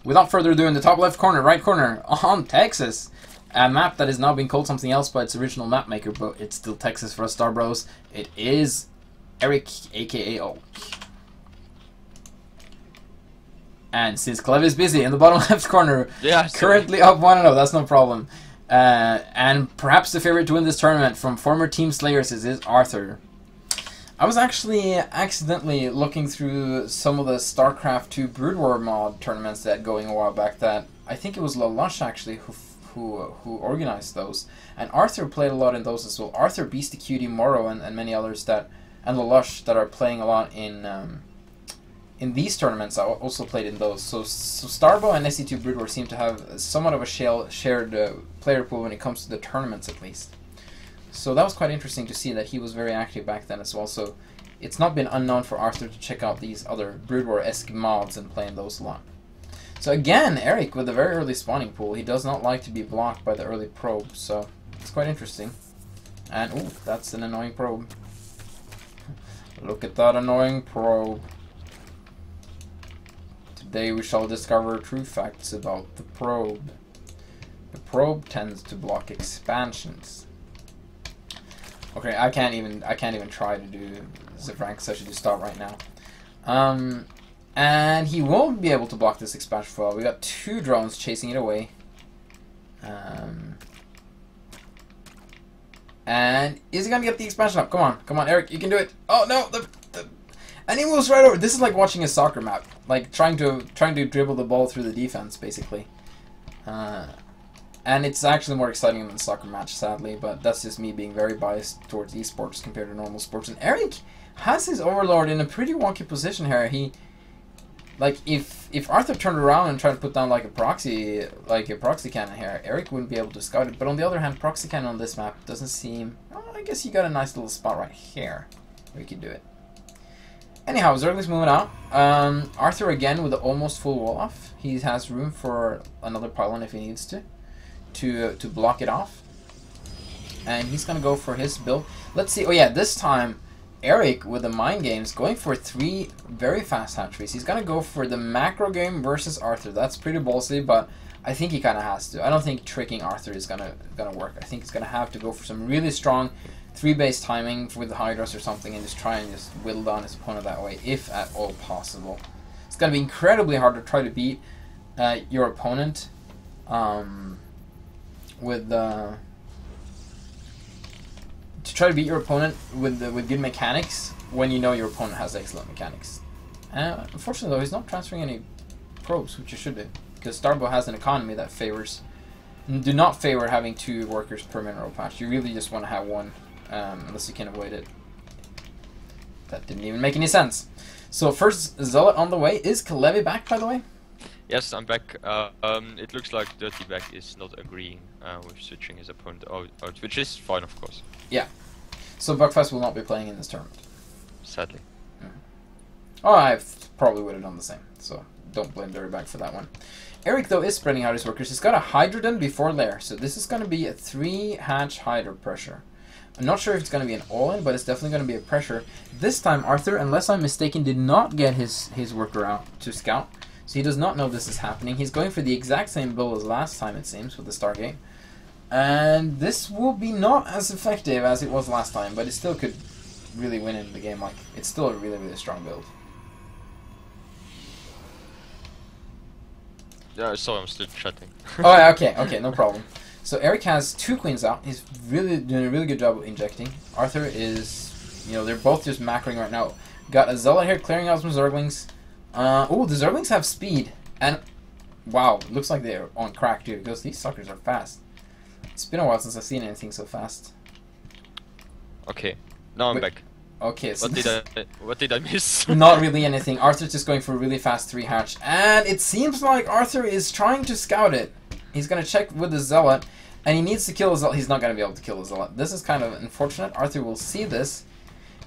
Without further ado, in the top left corner, right corner, on Texas. A map that is now being called something else by its original map maker, but it's still Texas for us Star Bros. It is Erik, aka Oak. And since Clev is busy in the bottom left corner, currently up 1-0, that's no problem. And perhaps the favorite to win this tournament from former Team Slayers is Arthur. I was actually accidentally looking through some of the StarCraft 2 Brood War mod tournaments that going a while back. That I think it was Lelouch actually who organized those, and Arthur played a lot in those as well. Arthur, Beastie Cutie, Morrow, and many others and Lelouch that are playing a lot in these tournaments. I also played in those. So Starbow and SE2 Brood War seem to have somewhat of a shared player pool when it comes to the tournaments, at least. So that was quite interesting to see that he was very active back then as well. So it's not been unknown for Arthur to check out these other Brood War-esque mods and play in those a lot. So again, Erik with a very early spawning pool. He does not like to be blocked by the early probe, so it's quite interesting. And ooh, that's an annoying probe. Look at that annoying probe. Today we shall discover true facts about the probe. The probe tends to block expansions. Okay, I can't even try to do Zivrank, so I should just stop right now. And he won't be able to block this expansion for a while. We got 2 drones chasing it away. And is he gonna get the expansion up? Come on, Erik, you can do it. Oh no, and he moves right over. This is like watching a soccer map, like trying to dribble the ball through the defense, basically. And it's actually more exciting than the soccer match, sadly, but that's just me being very biased towards esports compared to normal sports. And Erik has his Overlord in a pretty wonky position here. He, like, if Arthur turned around and tried to put down like a proxy cannon here, Erik wouldn't be able to scout it. But on the other hand, proxy cannon on this map doesn't seem. Well, I guess you got a nice little spot right here where you can do it. Anyhow, Zergling's moving out. Arthur again with the almost full wall off. He has room for another pylon if he needs to block it off, and he's gonna go for his build. Let's see. Oh yeah, this time Erik with the mind games going for 3 very fast hatcheries. He's gonna go for the macro game versus Arthur. That's pretty ballsy, but I think he kind of has to. I don't think tricking Arthur is gonna work. I think he's gonna have to go for some really strong 3-base timing with the Hydras or something, and just try and just whittle down his opponent that way, if at all possible. It's gonna be incredibly hard to try to beat your opponent. To try to beat your opponent with good mechanics when you know your opponent has excellent mechanics. Unfortunately though, he's not transferring any probes, which you should do, because Starbow has an economy that do not favor having 2 workers per mineral patch. You really just want to have 1, unless you can avoid it. That didn't even make any sense. So first Zealot on the way. Is Kalevi back, by the way? Yes, I'm back. It looks like Dirty Back is not agreeing with switching his opponent out, which is fine, of course. Yeah. So Buckfast will not be playing in this tournament. Sadly. Oh, I probably would have done the same, so don't blame Dirty Back for that one. Erik, though, is spreading out his workers. He's got a Hydrodon before Lair, so this is going to be a 3-hatch Hydra pressure. I'm not sure if it's going to be an all-in, but it's definitely going to be a pressure. This time, Arthur, unless I'm mistaken, did not get his worker out to scout. So he does not know this is happening. He's going for the exact same build as last time, it seems, with the Stargate. And this will be not as effective as it was last time, but it still could really win in the game. Like, it's still a really, really strong build. Yeah, sorry, I'm still chatting. Oh, okay, no problem. So Erik has 2 queens out. He's really doing a really good job of injecting. Arthur is, they're both just macroing right now. Got a Zealot here clearing out some Zerglings. Oh, the Zerglings have speed, and wow, looks like they're on crack too, because these suckers are fast. It's been a while since I've seen anything so fast. Okay, now I'm back. Okay, so what did I miss? Not really anything. Arthur's just going for a really fast 3-hatch, and it seems like Arthur is trying to scout it. He's gonna check with the Zealot, and he needs to kill the Zealot. He's not gonna be able to kill the Zealot. This is kind of unfortunate. Arthur will see this.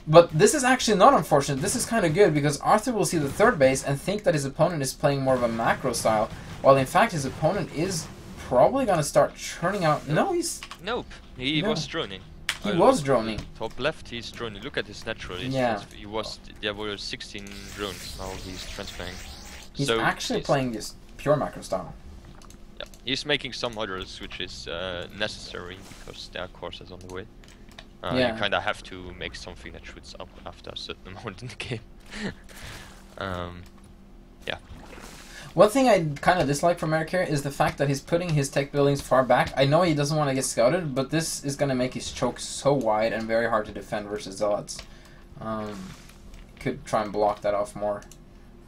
But this is actually not unfortunate. This is kind of good, because Arthur will see the 3rd base and think that his opponent is playing more of a macro style, while in fact his opponent is probably going to start churning out. No, he's... Nope, he was droning. He was droning. Top left, he's droning. Look at his natural. There were 16 drones. Now he's transferring. He's actually playing just pure macro style. Yeah, he's making some others, which is necessary because there are courses on the way. Yeah. You kind of have to make something that shoots up after a certain amount in the game. Yeah. One thing I kind of dislike from Erik here is the fact that he's putting his tech buildings far back. I know he doesn't want to get scouted, but this is going to make his choke so wide and very hard to defend versus Zealots. Could try and block that off more.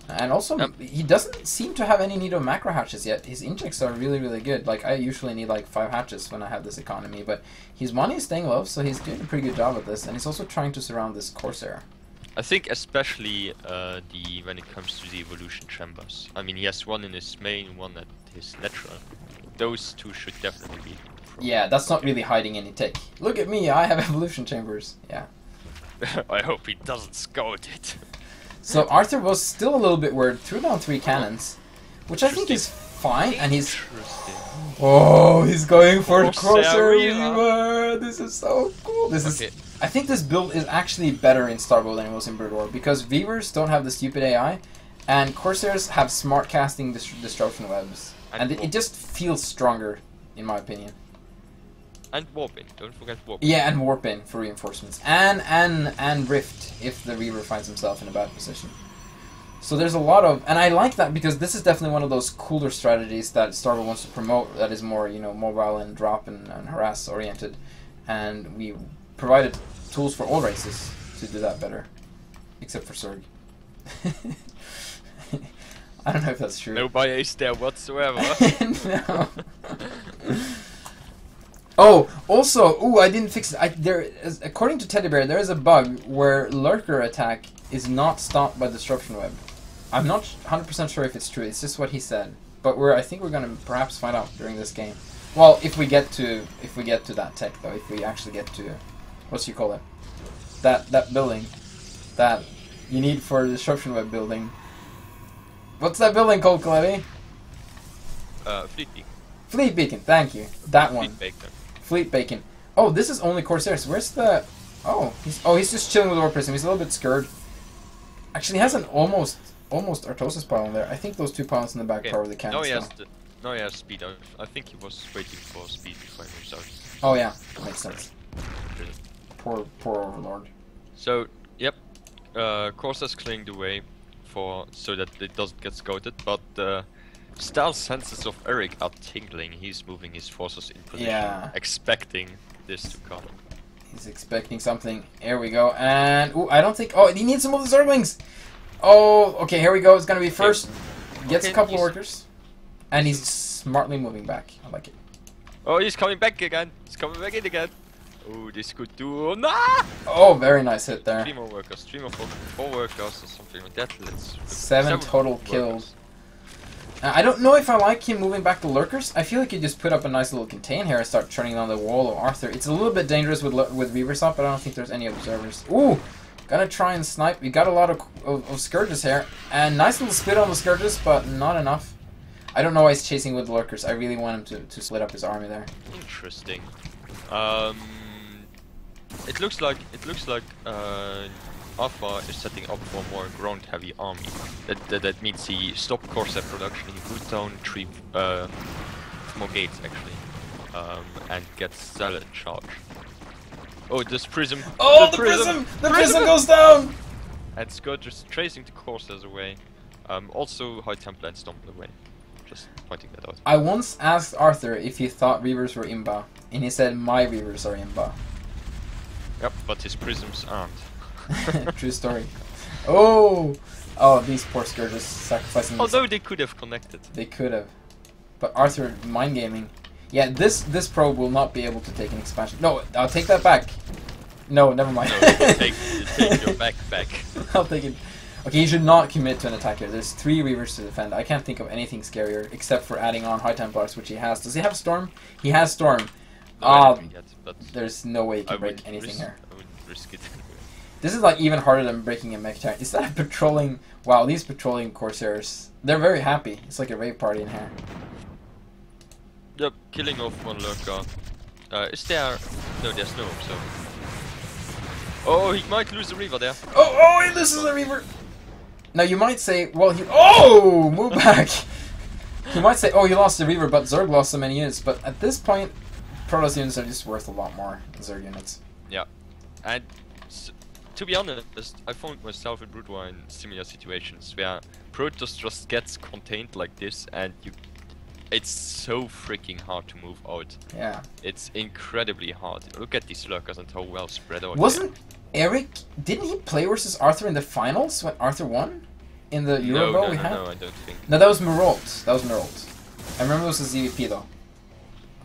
And also, he doesn't seem to have any need of macro hatches yet. His injects are really, really good. Like, I usually need like 5 hatches when I have this economy, but his money is staying low, so he's doing a pretty good job at this, and he's also trying to surround this Corsair. I think especially when it comes to the evolution chambers. I mean, he has one in his main, one at his natural. Those two should definitely be improved. Yeah, that's not really hiding any tech. Look at me, I have evolution chambers. Yeah. I hope he doesn't scout it. So Arthur was still a little bit worried, threw down 3 cannons, which I think is fine, and he's... Oh, he's going for Corsair Reaver! This is so cool! This is... I think this build is actually better in Starbow than it was in Brood War, because Reavers don't have the stupid AI, and Corsairs have smart casting destruction webs. And it just feels stronger, in my opinion. And warping, don't forget warping. Yeah, and warping for reinforcements. And rift, if the Reaver finds himself in a bad position. So there's a lot of... And I like that, because this is definitely one of those cooler strategies that Starbow wants to promote, that is more, you know, mobile and drop and harass oriented. And we provided tools for all races to do that better. Except for Zerg. I don't know if that's true. No bias there whatsoever. No. Oh, also, ooh, I didn't fix it. According to Teddy Bear, there is a bug where lurker attack is not stopped by disruption web. I'm not 100% sure if it's true. It's just what he said. But I think we're gonna perhaps find out during this game. Well, if we get to that tech though, if we actually get to what's you call it? That building that you need for the disruption web building. What's that building called, Clevy? Fleet Beacon. Fleet Beacon, thank you. That one. Fleet Bacon. Fleet Bacon. Oh, this is only Corsairs. Where's the... Oh, he's just chilling with War Prism. He's a little bit scared. Actually, he has an almost Artosis pile in there. I think those 2 piles in the back power the cannons. Now he has speed. I think he was waiting for speed before he moves out. Oh yeah, makes sense. Poor Overlord. So, yep. Corsair's clearing the way so that it doesn't get scouted, but the stealth senses of Erik are tingling. He's moving his forces in position, expecting this to come. He's expecting something. Here we go, and ooh, I don't think. Oh, he needs to move the Zerglings. Oh, okay, here we go. It's gonna be first. Gets a couple of workers, and he's smartly moving back. I like it. Oh, he's coming back again. He's coming back in again. Oh, this could do... Nah! Oh, very nice hit there. 3 more workers, 3 more 4 workers or something like that. Let's 7 total killed. I don't know if I like him moving back the lurkers. I feel like you just put up a nice little contain here and start turning on the wall of Arthur. It's a little bit dangerous with Reavers up, but I don't think there's any observers. Ooh! Gonna try and snipe. We got a lot of Scourges here. And nice little split on the Scourges, but not enough. I don't know why he's chasing with the lurkers. I really want him to split up his army there. Interesting. It looks like Alpha is setting up for a more ground-heavy army. That means he stopped Corsair production, he put down 3 more gates actually, and gets Zealot in charge. Oh, this prism! Oh, the prism! The prism goes down! And Scott just tracing the Corsairs away. Also, High Templar and Stomp away. Just pointing that out. I once asked Arthur if he thought Reavers were imba, and he said my Reavers are imba. Yep, but his prisms aren't. True story. Oh! Oh, these poor Scourges sacrificing. Although they could have connected. They could have. But Arthur, mind gaming. Yeah, this probe will not be able to take an expansion. No, I'll take that back. No, never mind. No, take your back. I'll take it. Okay, you should not commit to an attack here. There's 3 Reavers to defend. I can't think of anything scarier except for adding on High Templars, which he has. Does he have Storm? He has Storm. There's no way you can break anything here. I wouldn't risk it. This is like even harder than breaking a mech tank. Is that a patrolling? Wow, these patrolling Corsairs. They're very happy. It's like a rave party in here. Yep, killing off 1 lurker. Is there... No, there's no observer. Oh, he might lose the Reaver there. Oh, he loses the Reaver! Now you might say, well, he... Oh! Move back! You might say, oh, you lost the Reaver, but Zerg lost so many units. But at this point, Protoss units are just worth a lot more than Zerg units. Yeah. And to be honest, I found myself in Brood War in similar situations where Protoss just gets contained like this, and it's so freaking hard to move out. Yeah. It's incredibly hard. Look at these lurkers and how well spread out Wasn't Erik, didn't he play versus Arthur in the finals when Arthur won? In the Eurobow we had? No, I don't think. No, that was Meralt. That was Meralt. I remember it was a ZVP though.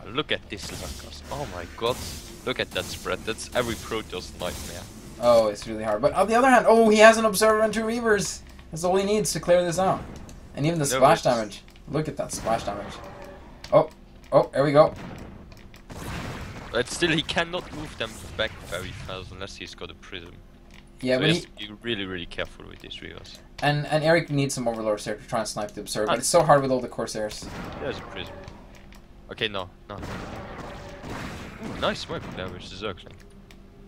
Look at this lurkers. Oh my god. Look at that spread. That's every Protoss nightmare. Oh, it's really hard. But on the other hand, oh, he has an Observer and 2 Reavers. That's all he needs to clear this out. And even the splash damage. Look at that splash damage. Oh, there we go. But still, he cannot move them back very fast unless he's got a prism. Yeah, so but he has to be really, really careful with these Reavers. And Erik needs some Overlords here to try and snipe the Observer, but it's so hard with all the Corsairs. There's a prism. Okay, no. Ooh, nice smoke damage to Zergling.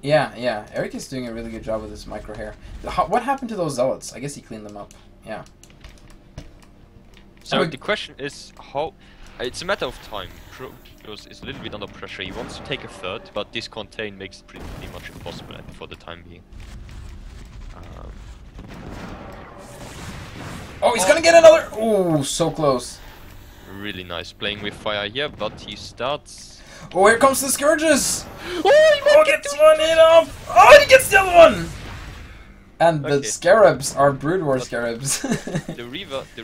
Yeah, Erik is doing a really good job with his micro hair. What happened to those Zealots? I guess he cleaned them up. Yeah. So the question is how... It's a matter of time. Protoss is a little bit under pressure. He wants to take a third, but this contain makes it pretty much impossible for the time being. Oh, he's gonna get another! Oh, so close. Really nice playing with fire here, but he starts... Oh, here comes the Scourges! Oh, he gets one hit off! Oh, he gets the other one! And the Scarabs are Brood War Scarabs. the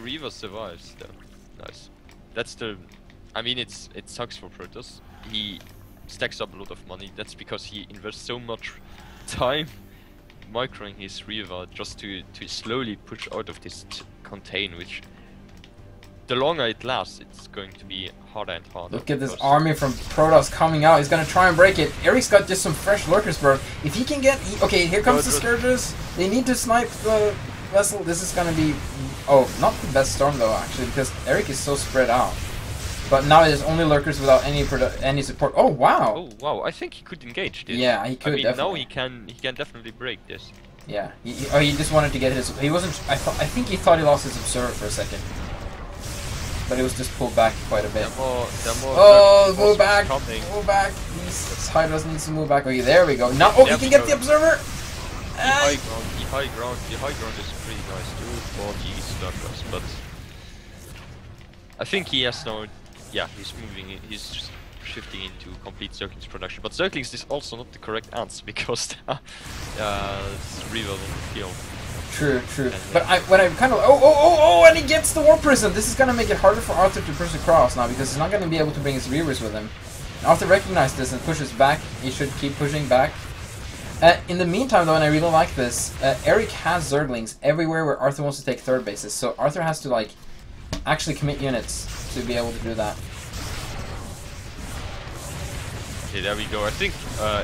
Reaver survives though. Nice. That's the... I mean, it sucks for Protoss. He stacks up a lot of money. That's because he invests so much time microing his Reaver just to slowly push out of this contain, which the longer it lasts, it's going to be harder and harder. Look at this army from Protoss coming out. He's gonna try and break it. Erik's got just some fresh lurkers, bro. If he can get... Okay, here comes the Scourges. They need to snipe the vessel. This is gonna be... Oh, not the best storm though, actually, because Erik is so spread out. But now there's only lurkers without any support. Oh wow! Oh wow! I think he could engage this. Yeah, he could. I mean, definitely. Now he can definitely break this. Yeah. He just wanted to get his. He wasn't. I think he thought he lost his observer for a second. But it was just pulled back quite a bit. Oh, move back! Move back! These Hydras needs to move back. Okay, there we go. Now, oh, he can get the observer. The high ground is pretty nice too for these lurkers, but I think he has no. Yeah, he's moving. He's just shifting into complete Zerglings production. But Zerglings is also not the correct answer because Reaver on the field. True. But when I kind of and he gets the War Prism. This is gonna make it harder for Arthur to push across now because he's not gonna be able to bring his Reavers with him. And Arthur recognized this and pushes back. He should keep pushing back. In the meantime, though, and I really like this, Erik has Zerglings everywhere where Arthur wants to take third bases. So Arthur has to like actually commit units to be able to do that. Okay, there we go. I think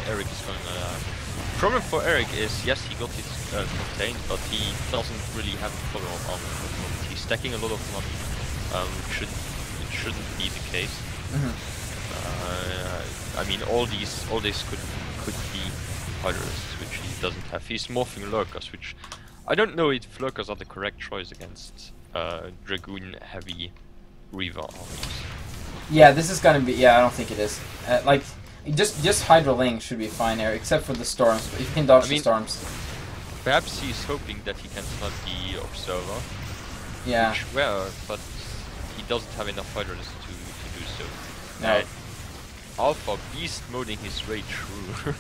Erik is going to... Problem for Erik is, yes, he got his contained, but he doesn't really have a follow-up armor at the moment. He's stacking a lot of money, which shouldn't be the case. I mean, all this could be Hydras, which he doesn't have. He's morphing Lurkers, which I don't know if Lurkers are the correct choice against Dragoon-heavy Reaver armies. Yeah, this is gonna be... Yeah, I don't think it is. Like, just Hydra Ling should be fine here, except for the storms. If you can dodge the storms. Perhaps he's hoping that he can start the Observer. Yeah. But he doesn't have enough Hydras to do so. No. Alpha beast moding his way through.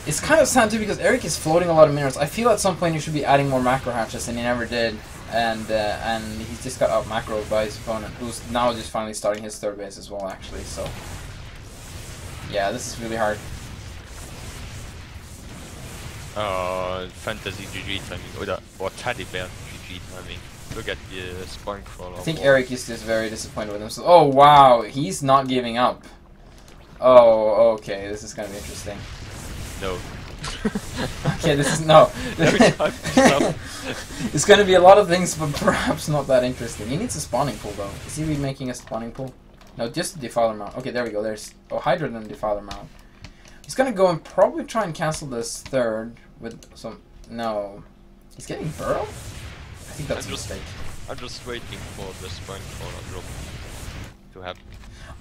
It's kind of sad too because Erik is floating a lot of minerals. I feel at some point he should be adding more macro hatches, and he never did. And he's just got out macroed by his opponent, who's now just finally starting his third base as well, actually. So yeah, this is really hard. Fantasy GG timing, or Teddy Bear GG timing. Look at the Spine Crawler. I think Erik is just very disappointed with himself. Oh wow, he's not giving up. Oh, okay, this is gonna be interesting. No. Okay, this is no. It's gonna be a lot of things, but perhaps not that interesting. He needs a spawning pool though. Is he remaking a spawning pool? No, just a Defiler Mount. Okay, there we go. There's Hydra and Defiler Mount. He's gonna go and probably try and cancel this third with some... No. He's getting Burrow? I think that's a mistake. I'm just waiting for the Spine Crawler drop. to happen.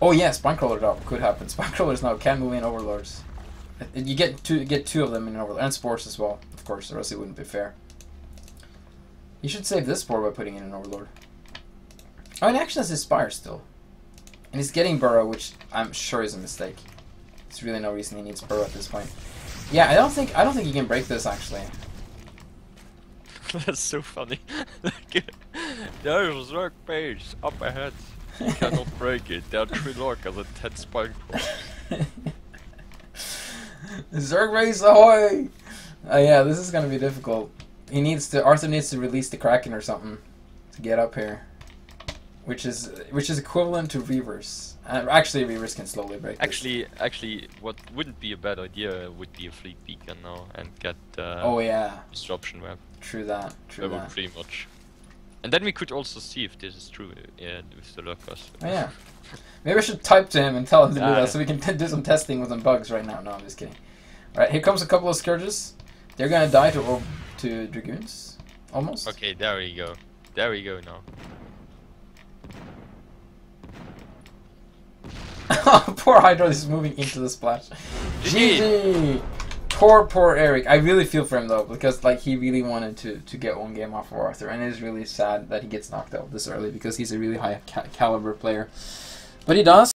Oh yeah, Spinecrawler drop could happen. Spinecrawlers now can move in Overlords. You get two of them in Overlord, and Spores as well, of course, or else it wouldn't be fair. You should save this Spore by putting in an Overlord. Oh, and actually has his Spire still. And he's getting Burrow, which I'm sure is a mistake. There's really no reason he needs Burrow at this point. Yeah, I don't think you can break this actually. That's so funny. There's Zerg base up ahead. You cannot break it. There are 3 Lorcas and 10 Spinecrawlers. Zerg race ahoy! Yeah, this is gonna be difficult. Arthur needs to release the Kraken or something to get up here, which is equivalent to Reavers. Actually, Reavers can slowly break this. Actually, what wouldn't be a bad idea would be a fleet beacon now and get oh yeah, disruption web. True that. True that. Would pretty much. And then we could also see if this is true with the Lurkers. Oh yeah. Maybe I should type to him and tell him to do that so we can do some testing with some bugs right now. No, I'm just kidding. Alright, here comes a couple of Scourges. They're gonna die to Dragoons. Almost. Okay, there we go. There we go now. Poor Hydra is moving into the splash. GG! Poor Erik. I really feel for him though, because like he really wanted to get one game off of Arthur, and it is really sad that he gets knocked out this early because he's a really high caliber player. But he does.